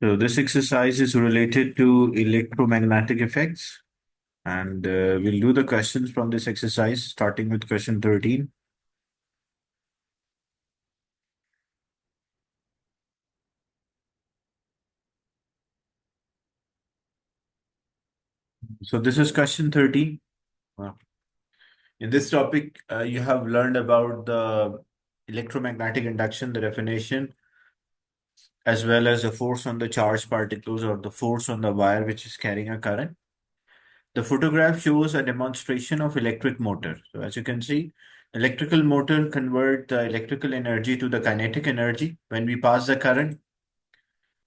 So this exercise is related to electromagnetic effects, and we'll do the questions from this exercise, starting with question 13. So this is question 13. Uh, In this topic, you have learned about the electromagnetic induction, the definition, as well as the force on the charged particles or the force on the wire which is carrying a current. The photograph shows a demonstration of electric motor. So as you can see, electrical motor convert the electrical energy to the kinetic energy. When we pass the current,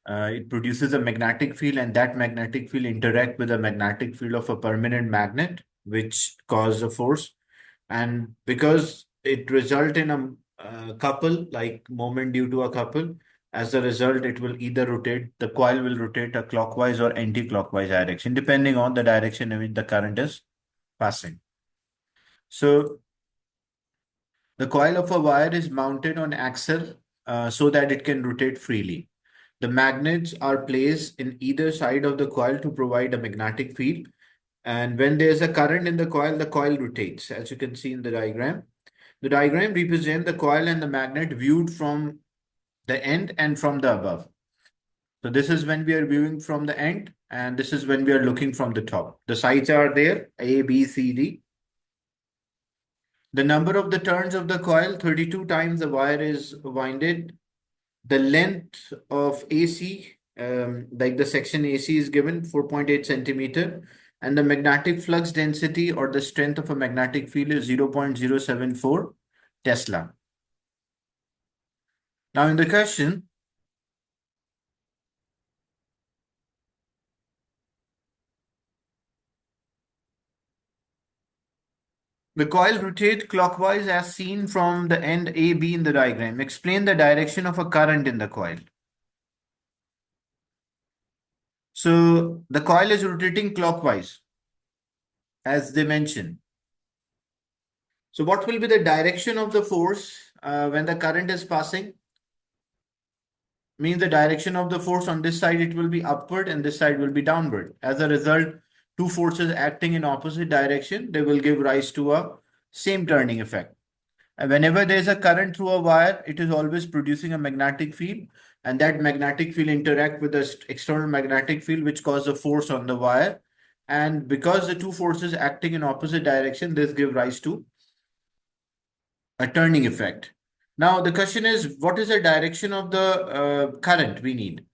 it produces a magnetic field, and that magnetic field interact with the magnetic field of a permanent magnet, which cause a force. And because it result in a couple, like moment due to a couple, as a result, it will either rotate, the coil will rotate a clockwise or anti-clockwise direction, depending on the direction in which the current is passing. So the coil of a wire is mounted on axle so that it can rotate freely. The magnets are placed in either side of the coil to provide a magnetic field. And when there's a current in the coil rotates, as you can see in the diagram. The diagram represents the coil and the magnet viewed from the end and from the above. So this is when we are viewing from the end, and this is when we are looking from the top. The sides are there, A, B, C, D. The number of the turns of the coil, 32 times the wire is winded. The length of AC, like the section AC is given 4.8 centimeter, and the magnetic flux density or the strength of a magnetic field is 0.074 Tesla. Now in the question, the coil rotates clockwise as seen from the end AB in the diagram. Explain the direction of a current in the coil. So the coil is rotating clockwise, as they mentioned. So what will be the direction of the force when the current is passing? Means the direction of the force on this side, it will be upward, and this side will be downward. As a result, two forces acting in opposite direction, they will give rise to a same turning effect. And whenever there is a current through a wire, it is always producing a magnetic field, and that magnetic field interact with the external magnetic field, which causes a force on the wire. And because the two forces acting in opposite direction, this give rise to a turning effect. Now the question is, what is the direction of the current we need?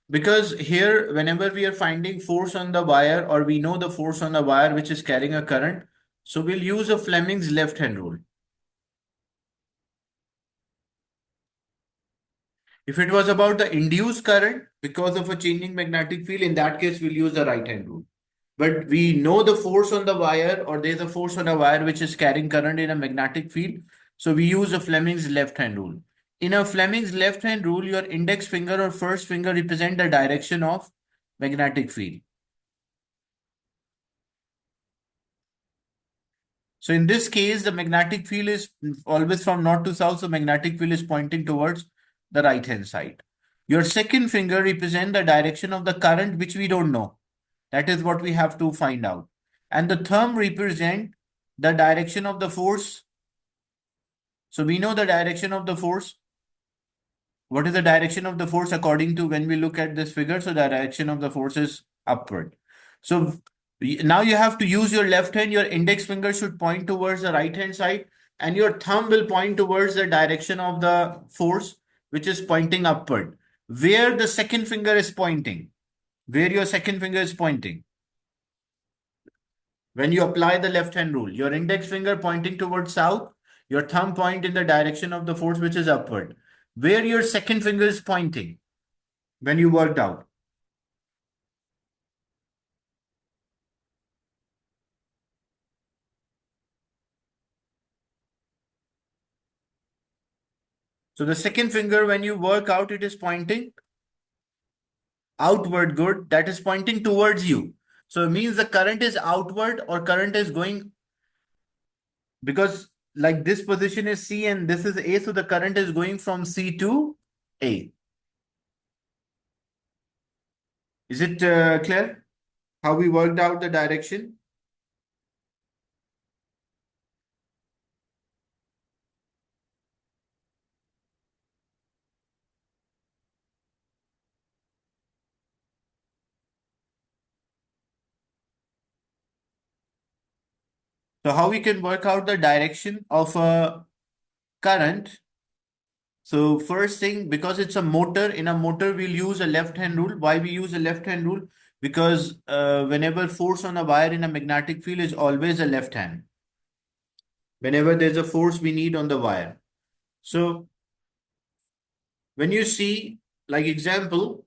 Because here, whenever we are finding force on the wire, or we know the force on the wire which is carrying a current, so we'll use a Fleming's left hand rule. If it was about the induced current because of a changing magnetic field, in that case, we'll use the right hand rule. But we know the force on the wire, or there's a force on a wire which is carrying current in a magnetic field. So we use a Fleming's left hand rule. In a Fleming's left hand rule, your index finger or first finger represent the direction of magnetic field. So in this case, the magnetic field is always from north to south. So magnetic field is pointing towards the right hand side. Your second finger represent the direction of the current, which we don't know. That is what we have to find out. And the thumb represent the direction of the force. So we know the direction of the force. What is the direction of the force according to when we look at this figure? So the direction of the force is upward. So now you have to use your left hand. Your index finger should point towards the right hand side, and your thumb will point towards the direction of the force, which is pointing upward. Where the second finger is pointing, where your second finger is pointing. When you apply the left hand rule, your index finger pointing towards south, your thumb point in the direction of the force, which is upward. Where your second finger is pointing when you worked out. So the second finger, when you work out, it is pointing outward. Good. That is pointing towards you. So it means the current is outward, or current is going, because like this position is C and this is A. So the current is going from C to A. Is it clear how we worked out the direction? So how we can work out the direction of a current? So first thing, because it's a motor, in a motor we'll use a left hand rule. Why we use a left hand rule? Because whenever force on a wire in a magnetic field is always a left hand. Whenever there's a force we need on the wire. So when you see, like example,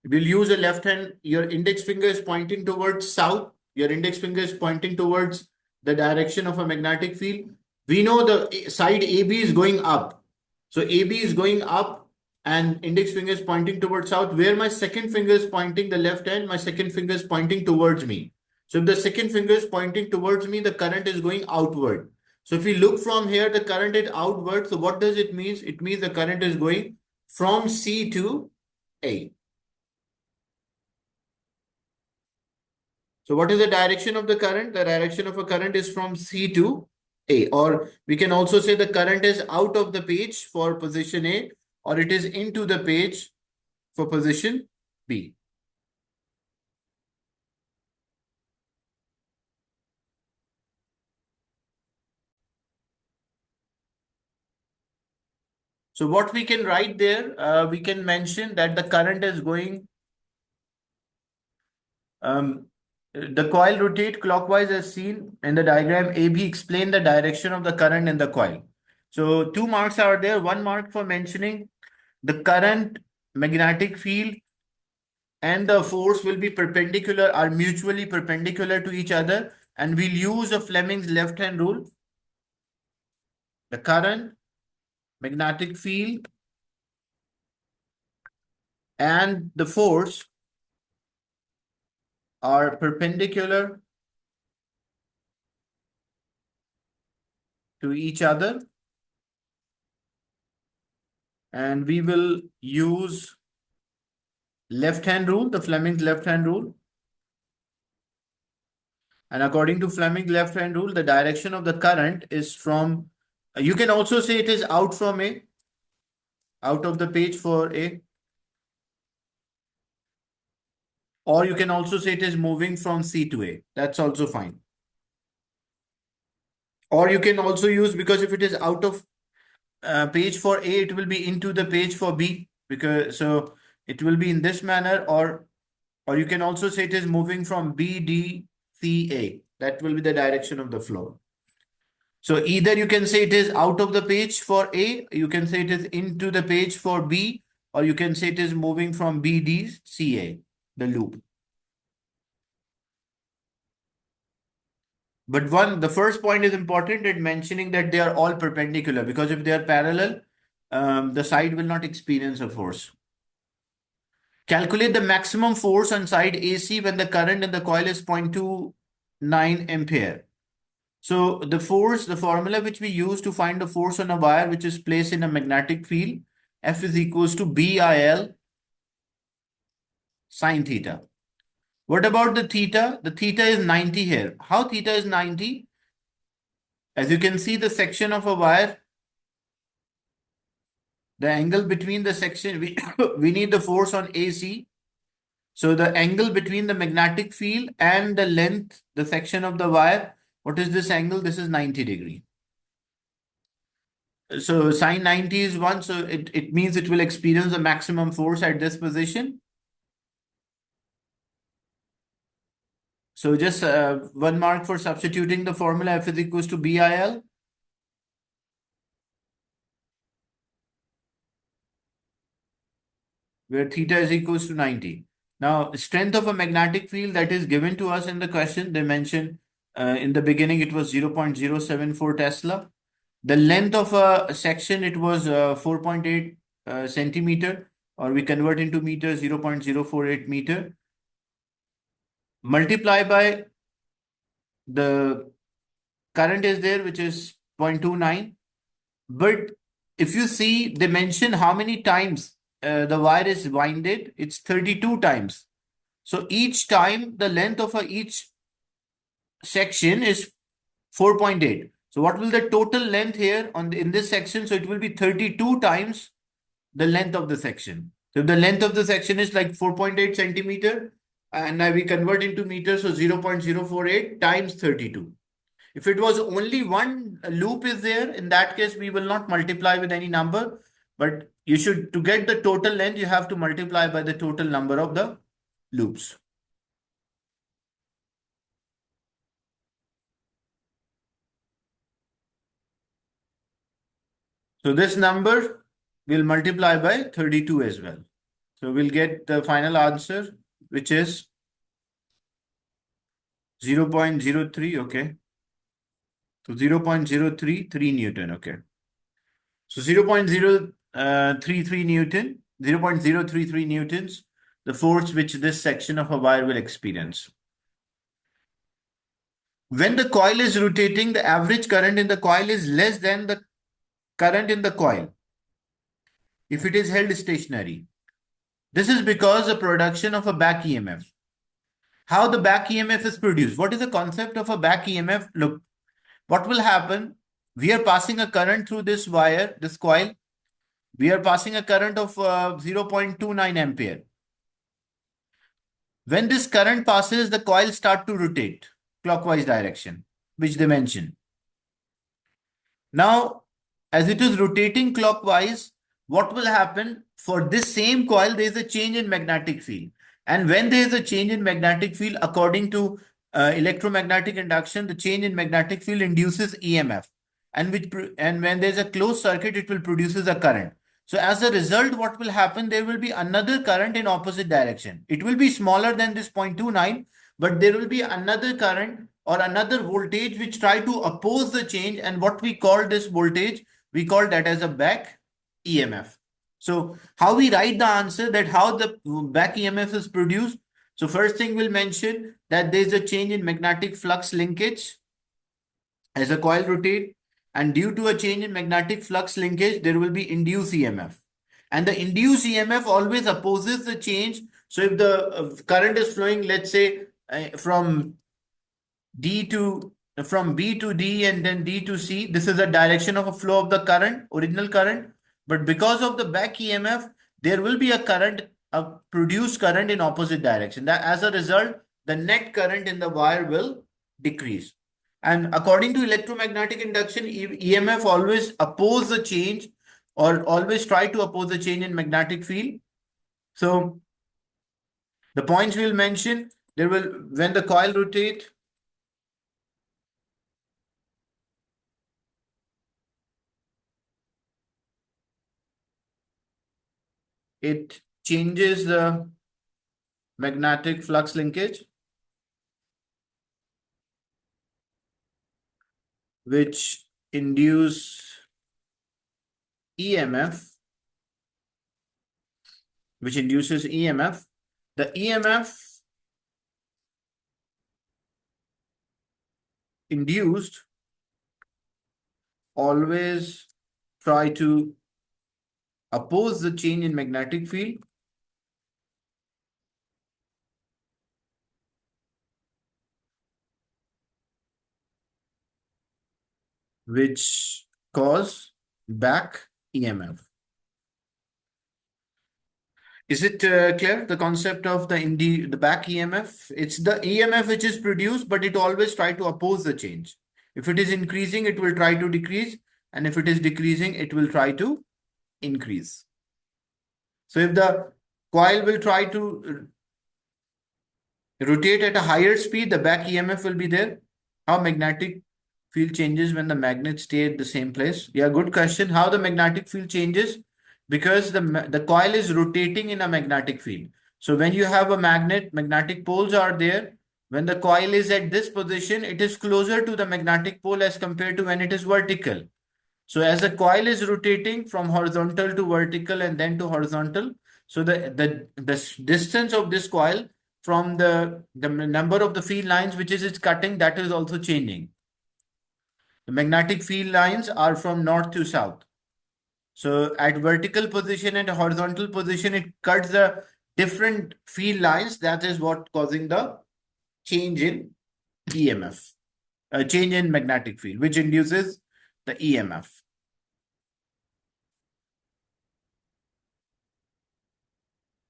we'll use a left hand. Your index finger is pointing towards south. Your index finger is pointing towards the direction of a magnetic field. We know the side AB is going up. So AB is going up and index finger is pointing towards south. Where my second finger is pointing the left hand, my second finger is pointing towards me. So if the second finger is pointing towards me, the current is going outward. So if we look from here, the current is outward. So what does it mean? It means the current is going from C to A. So what is the direction of the current? The direction of a current is from C to A, or we can also say the current is out of the page for position A, or it is into the page for position B. So what we can write there, we can mention that the current is going, the coil rotate clockwise as seen in the diagram AB. Explain the direction of the current in the coil. So 2 marks are there. 1 mark for mentioning the current, magnetic field, and the force will be perpendicular, are mutually perpendicular to each other, and we'll use a Fleming's left hand rule. The current, magnetic field, and the force are perpendicular to each other, and we will use left hand rule, the Fleming's left hand rule. And according to Fleming's left hand rule, the direction of the current is from, you can also say it is out from A, out of the page for A. Or you can also say it is moving from C to A. That's also fine. Or you can also use, because if it is out of page for A, it will be into the page for B. Because so it will be in this manner, or you can also say it is moving from B, D, C, A. That will be the direction of the flow. So either you can say it is out of the page for A, you can say it is into the page for B, or you can say it is moving from B, D, C, A, the loop. But the first point is important in mentioning that they are all perpendicular, because if they are parallel, the side will not experience a force. Calculate the maximum force on side AC when the current in the coil is 0.29 ampere. So the force, the formula which we use to find the force on a wire which is placed in a magnetic field, F is equals to BIL sine theta. What about the theta? The theta is 90 here. How theta is 90? As you can see, the section of a wire, the angle between the section, we need the force on AC. So the angle between the magnetic field and the length, the section of the wire, what is this angle? This is 90 degree. So sine 90 is 1. So it means it will experience the maximum force at this position. So just 1 mark for substituting the formula. F is equals to BIL. Where theta is equals to 90. Now, strength of a magnetic field that is given to us in the question, they mentioned in the beginning it was 0.074 Tesla. The length of a section, it was 4.8 centimeter, or we convert into meter, 0.048 meter. Multiply by the current is there, which is 0.29. But if you see, they mention how many times the wire is winded, it's 32 times. So each time the length of each section is 4.8. So what will the total length here in this section? So it will be 32 times the length of the section. So if the length of the section is like 4.8 centimeter, and now we convert into meters, so 0.048 times 32. If it was only one loop is there, in that case, we will not multiply with any number, but you should, to get the total length, you have to multiply by the total number of the loops. So this number will multiply by 32 as well. So we'll get the final answer, which is 0.03. Okay. So 0.033 Newton. Okay. So 0.033 Newton, 0.033 newtons, the force which this section of a wire will experience. When the coil is rotating, the average current in the coil is less than the current in the coil if it is held stationary. This is because the production of a back EMF. How the back EMF is produced? What is the concept of a back EMF? Look, what will happen? We are passing a current through this wire, this coil. We are passing a current of 0.29 ampere. When this current passes, the coil start to rotate clockwise direction, which they mention. Now, as it is rotating clockwise, what will happen? For this same coil, there is a change in magnetic field. And when there is a change in magnetic field, according to electromagnetic induction, the change in magnetic field induces EMF. And when there's a closed circuit, it will produces a current. So as a result, what will happen? There will be another current in opposite direction. It will be smaller than this 0.29, but there will be another current or another voltage which try to oppose the change. And what we call this voltage, we call that as a back EMF. So how we write the answer, that how the back EMF is produced. So first thing we'll mention that there is a change in magnetic flux linkage as a coil rotate, and due to a change in magnetic flux linkage, there will be induced EMF. And the induced EMF always opposes the change. So if the current is flowing, let's say from D to from B to D and then D to C, this is the direction of a flow of the current, original current. But because of the back EMF, there will be a current, a produced current in opposite direction. That as a result, the net current in the wire will decrease. And according to electromagnetic induction, EMF always oppose the change or always try to oppose the change in magnetic field. So the points we'll mention, there will, when the coil rotate, it changes the magnetic flux linkage, which induce EMF, which induces EMF. The EMF induced always try to oppose the change in magnetic field, which cause back EMF. Is it clear, the concept of the back EMF? It's the EMF which is produced, but it always try to oppose the change. If it is increasing, it will try to decrease. And if it is decreasing, it will try to increase. So if the coil will try to rotate at a higher speed, the back EMF will be there. How magnetic field changes when the magnets stay at the same place? Yeah, good question. How the magnetic field changes? Because the coil is rotating in a magnetic field. So when you have a magnet, magnetic poles are there. When the coil is at this position, it is closer to the magnetic pole as compared to when it is vertical. So as the coil is rotating from horizontal to vertical and then to horizontal, so the distance of this coil from the number of the field lines which is its cutting, that is also changing. The magnetic field lines are from north to south. So at vertical position and horizontal position, it cuts the different field lines. That is what causing the change in EMF, a change in magnetic field, which induces the EMF.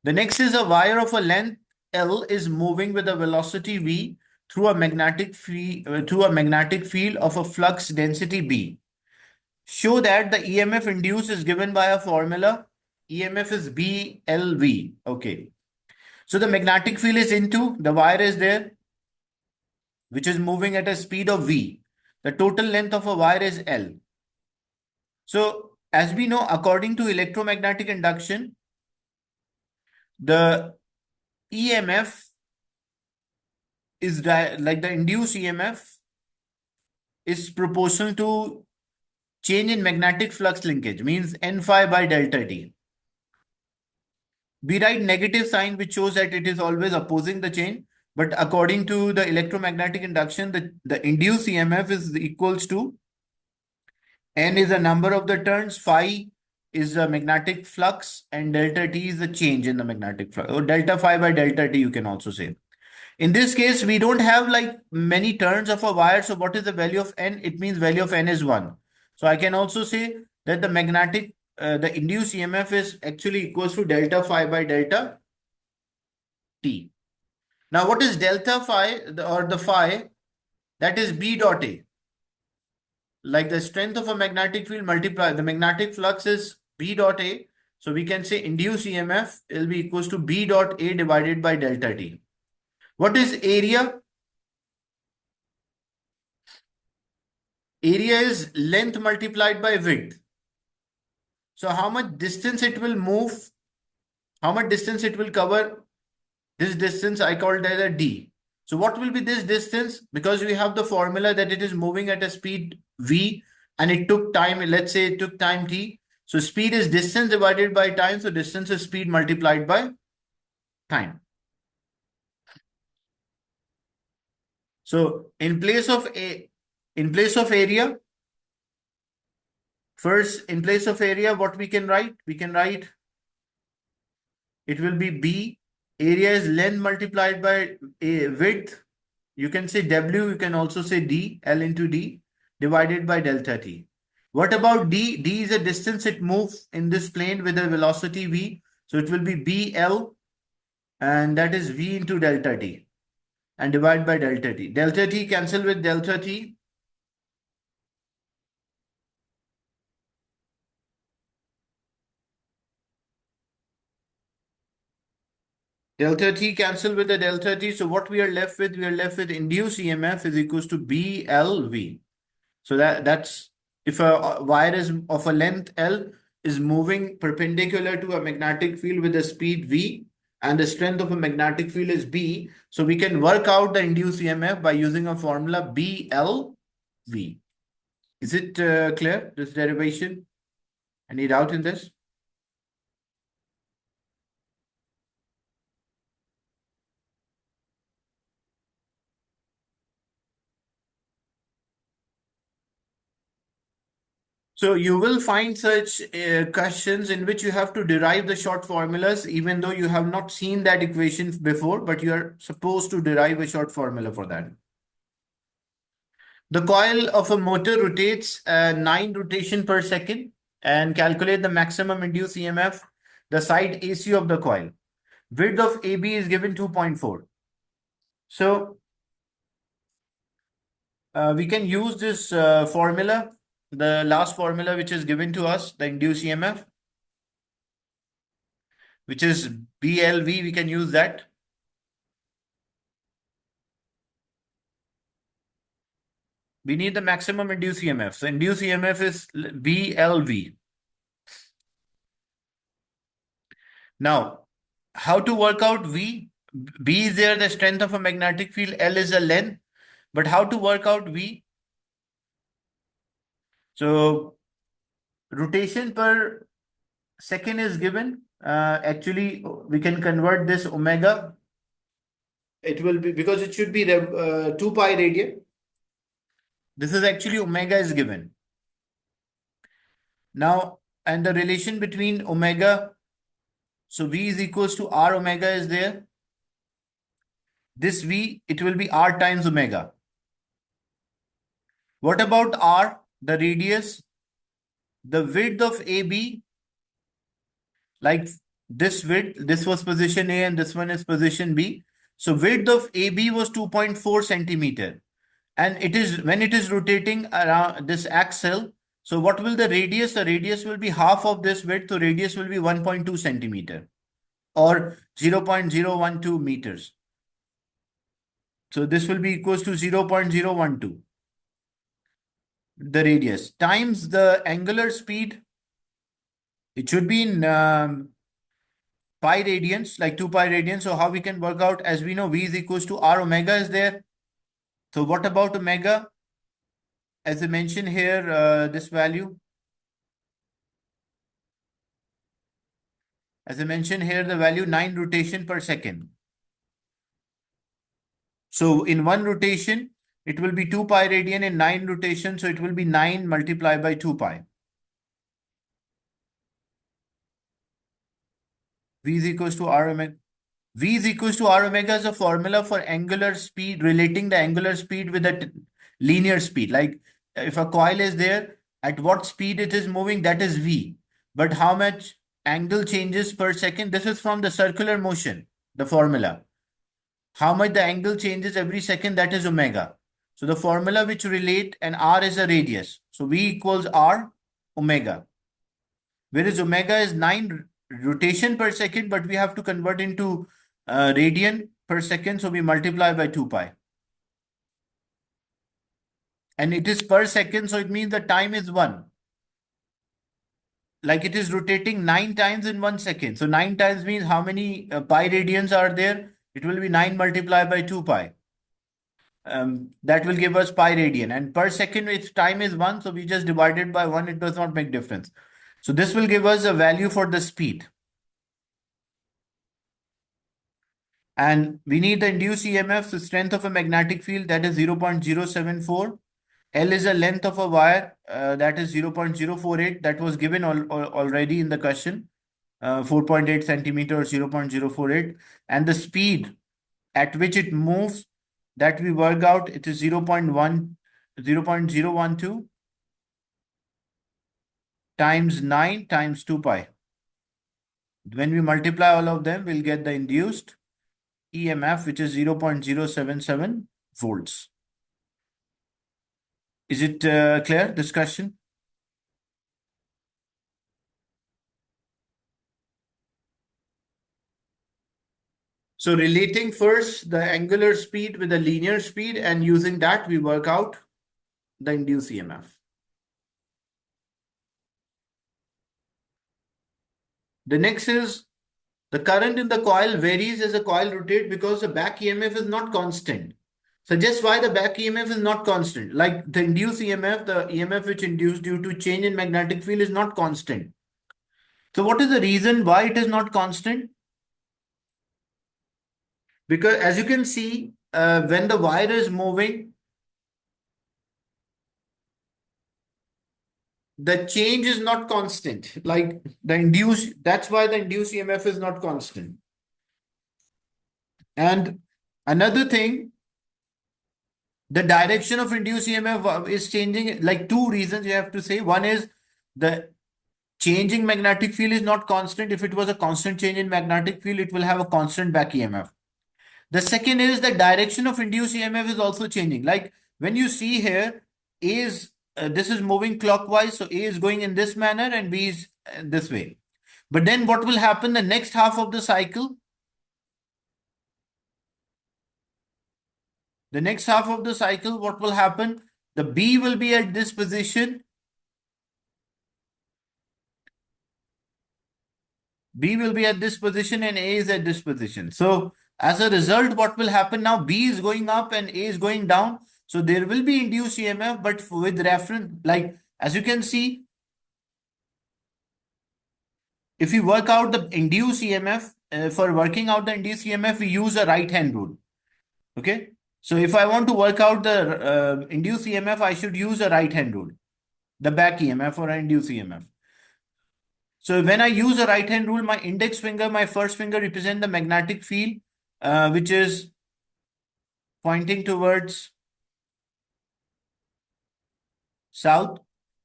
The next is a wire of a length L is moving with a velocity V through a magnetic field of a flux density B. Show that the EMF induced is given by a formula. EMF is BLV. Okay. So the magnetic field is into, the wire is there, which is moving at a speed of V. The total length of a wire is L. So as we know, according to electromagnetic induction, the EMF is like the induced EMF is proportional to change in magnetic flux linkage, means N phi by delta T. We write negative sign, which shows that it is always opposing the change. But according to the electromagnetic induction, the induced EMF is equals to N is the number of the turns, phi is the magnetic flux, and delta T is the change in the magnetic flux. Or delta phi by delta T, you can also say. In this case, we don't have like many turns of a wire. So what is the value of N? It means value of N is 1. So I can also say that the induced EMF is actually equals to delta phi by delta T. Now, what is delta phi or the phi? That is B dot A. Like the strength of a magnetic field multiplied, the magnetic flux is B dot A. So we can say induced EMF will be equals to B dot A divided by delta T. What is area? Area is length multiplied by width. So how much distance it will move, how much distance it will cover, this distance I called as a D. So what will be this distance? Because we have the formula that it is moving at a speed V and it took time, let's say it took time T. So speed is distance divided by time. So distance is speed multiplied by time. So in place of area, first in place of area, what we can write? We can write it will be B. Area is length multiplied by a width. You can say W, you can also say D, L into D, divided by delta T. What about D? D is a distance it moves in this plane with a velocity V. So it will be BL, and that is V into delta T, and divide by delta T. Delta T cancel with delta T. Delta T cancel with the delta T. So what we are left with? We are left with induced EMF is equals to BLV. So that's if a wire is of a length L is moving perpendicular to a magnetic field with a speed V and the strength of a magnetic field is B. So we can work out the induced EMF by using a formula BLV. Is it clear, this derivation? Any doubt in this? So you will find such questions in which you have to derive the short formulas, even though you have not seen that equation before, but you are supposed to derive a short formula for that. The coil of a motor rotates 9 rotation per second and calculate the maximum induced EMF, the side AC of the coil. Width of AB is given 2.4. So we can use this formula, the last formula which is given to us, the induced EMF, which is BLV. We can use that. We need the maximum induced EMF. So induced EMF is BLV. Now, how to work out V? B is there, the strength of a magnetic field. L is the length. But how to work out V? So rotation per second is given. Actually, we can convert this omega. It will be, because it should be 2 pi radian. This is actually omega is given. Now, and the relation between omega. So V is equals to R omega is there. This V, it will be R times omega. What about R, the radius? The width of AB, like this width, this was position A and this one is position B. So width of AB was 2.4 centimeter. And it is when it is rotating around this axle, so what will the radius? The radius will be half of this width, so radius will be 1.2 centimeter or 0.012 meters. So this will be equals to 0.012. The radius times the angular speed. It should be in pi radians, like 2 pi radians. So how we can work out, as we know, V is equals to R omega is there. So what about omega? As I mentioned here, this value. As I mentioned here, the value 9 rotation per second. So in one rotation, it will be 2 pi radian in 9 rotations. So it will be 9 multiplied by 2 pi. V is equals to R omega. V is equals to R omega is a formula for angular speed, relating the angular speed with the linear speed. Like if a coil is there, at what speed it is moving, that is V. But how much angle changes per second? This is from the circular motion, the formula. How much the angle changes every second, that is omega. So the formula which relate, and R is a radius. So V equals R omega. Whereas omega is 9 rotation per second, but we have to convert into radian per second. So we multiply by 2 pi. And it is per second, so it means the time is 1. Like it is rotating 9 times in 1 second. So 9 times means how many pi radians are there? It will be 9 multiplied by 2 pi. That will give us pi radian. And per second, its time is 1. So we just divide it by 1. It does not make difference. So this will give us a value for the speed. And we need the induced EMF, the strength of a magnetic field, that is 0.074. L is the length of a wire, that is 0.048. That was given already in the question, 4.8 centimeter or 0.048. And the speed at which it moves, that we work out, it is 0.012 times 9 times 2 pi. When we multiply all of them, we'll get the induced EMF, which is 0.077 volts. Is it clear, discussion? So relating first the angular speed with the linear speed, and using that we work out the induced EMF. The next is the current in the coil varies as the coil rotates because the back EMF is not constant. Suggest why the back EMF is not constant. Like the induced EMF, the EMF which induced due to change in magnetic field is not constant. So what is the reason why it is not constant? Because as you can see, when the wire is moving, the change is not constant. Like the induced, that's why the induced EMF is not constant. And another thing, the direction of induced EMF is changing. Like two reasons you have to say. One is the changing magnetic field is not constant. If it was a constant change in magnetic field, it will have a constant back EMF. The second is the direction of induced EMF is also changing. Like when you see here, A is this is moving clockwise, so A is going in this manner and B is this way. But then what will happen the next half of the cycle? The next half of the cycle, what will happen? The B will be at this position. B will be at this position and A is at this position. So as a result, what will happen now? B is going up and A is going down. So there will be induced EMF, but with reference, like as you can see, if we work out the induced EMF, for working out the induced EMF, we use a right hand rule. Okay. So if I want to work out the induced EMF, I should use a right hand rule, the back EMF or induced EMF. So when I use a right hand rule, my index finger, my first finger represent the magnetic field, which is pointing towards south.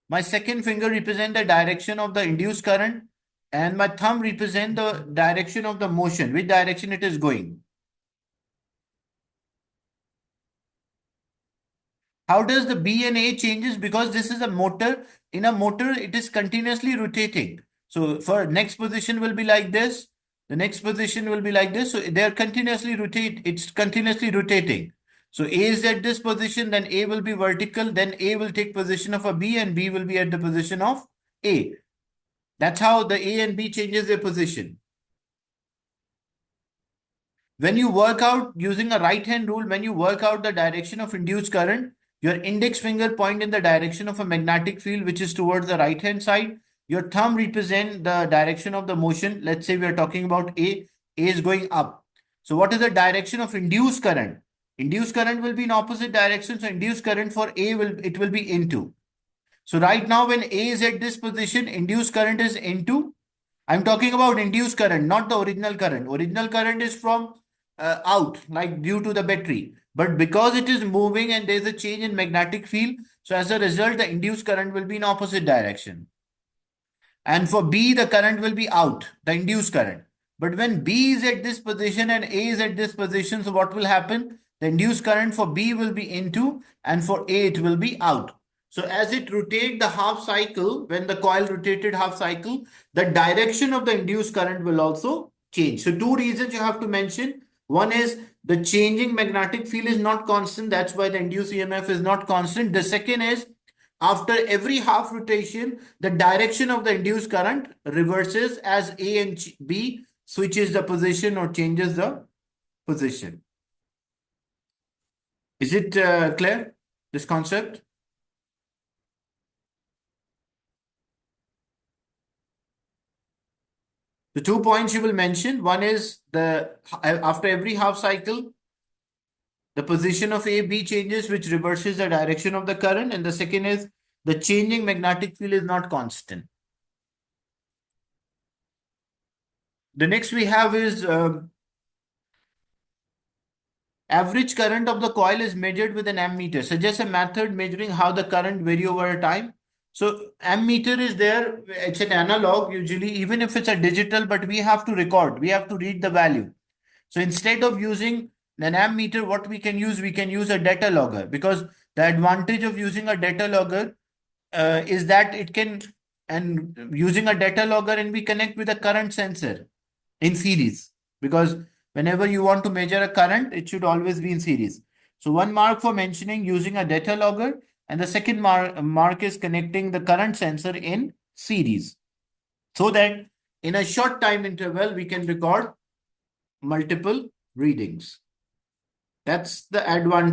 My second finger represent the direction of the induced current, and my thumb represent the direction of the motion, which direction it is going. How does the B and A changes? Because this is a motor. In a motor, it is continuously rotating. So for next position will be like this. The next position will be like this. So they are continuously rotate. It's continuously rotating. So A is at this position, then A will be vertical, then A will take position of a B and B will be at the position of A. That's how the A and B changes their position. When you work out using a right hand rule, when you work out the direction of induced current, your index finger point in the direction of a magnetic field, which is towards the right hand side. Your thumb represent the direction of the motion. Let's say we are talking about A. A is going up. So what is the direction of induced current? Induced current will be in opposite direction. So induced current for A will be into. So right now when A is at this position, induced current is into. I'm talking about induced current, not the original current. Original current is from out, like due to the battery. But because it is moving and there's a change in magnetic field, so as a result, the induced current will be in opposite direction. And for B, the current will be out, the induced current. But when B is at this position and A is at this position, so what will happen? The induced current for B will be into, and for A it will be out. So as it rotates the half cycle, when the coil rotated half cycle, the direction of the induced current will also change. So two reasons you have to mention. One is the changing magnetic field is not constant. That's why the induced EMF is not constant. The second is after every half rotation, the direction of the induced current reverses as A and B switches the position or changes the position. Is it clear, this concept? The 2 points you will mention, one is the after every half cycle, the position of A, B changes, which reverses the direction of the current. And the second is the changing magnetic field is not constant. The next we have is average current of the coil is measured with an ammeter. Suggest a method measuring how the current vary over time. So ammeter is there. It's an analog usually, even if it's a digital, but we have to record. We have to read the value. So instead of using an ammeter, what we can use a data logger, because the advantage of using a data logger is that it can, and using a data logger and we connect with a current sensor in series, because whenever you want to measure a current, it should always be in series. So one mark for mentioning using a data logger, and the second mark is connecting the current sensor in series, so that in a short time interval we can record multiple readings. That's the advantage.